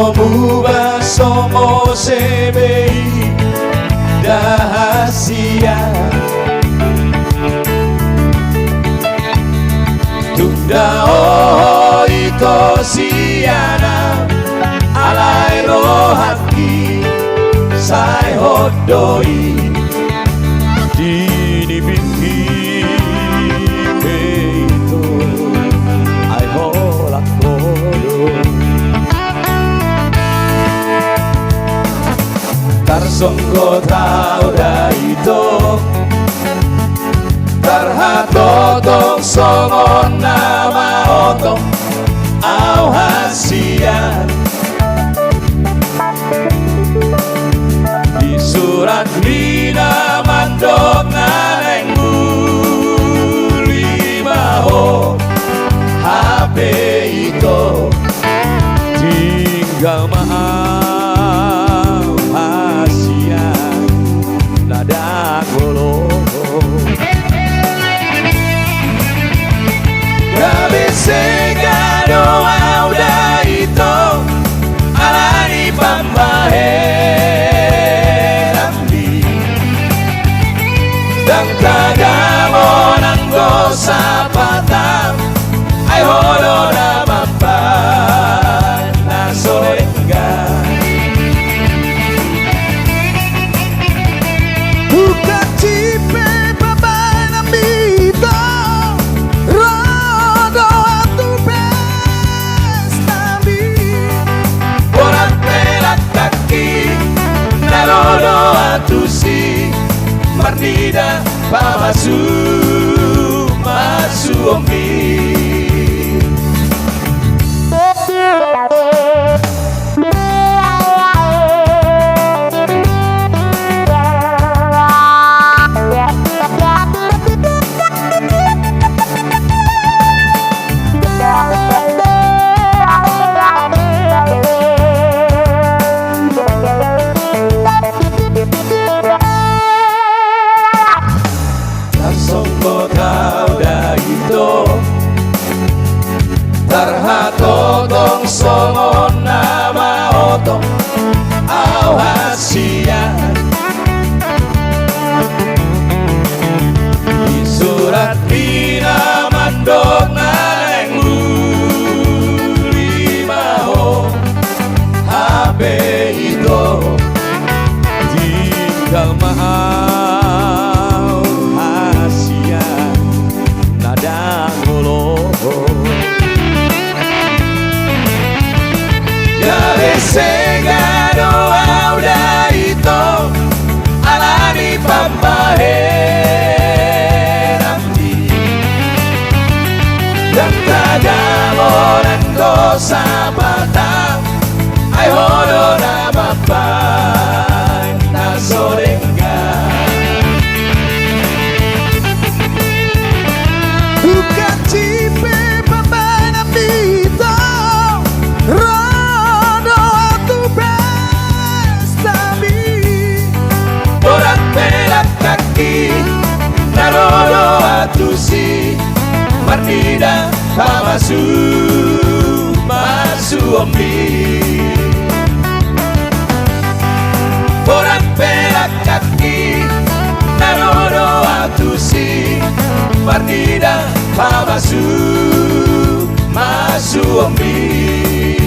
Muba somo sebei dahasia Tunda oh ito siana alai rohaki sai hodoi Dini biki peito ai holak kodo Tarsonggo tau daito Tarhatotong songon nama otong au hasian Di surat lina mandok nganeng lima ho HP itu tinggal maaf hasian nada golo Segado auda itu alani pambaherambi dan kagamo nanggo sapatang ay holo na mampan na solenga bukan cipe babanambito Narono atusi Marnida pamasu masu ombi Tarhatotong songon nama otong au hasian Di surat bina mandok nganeng lima ho HP itu tinggal mahal hasian nada ngolo Segado auda itu alani pambaheramdi dan kagamo nanggo sapatang ay holo na mampan na solenga bukan cipe babanambito Narono atusi Marnida pamasu masu ombi Orang pelak kaki Narono atusi Marnida pamasu masu ombi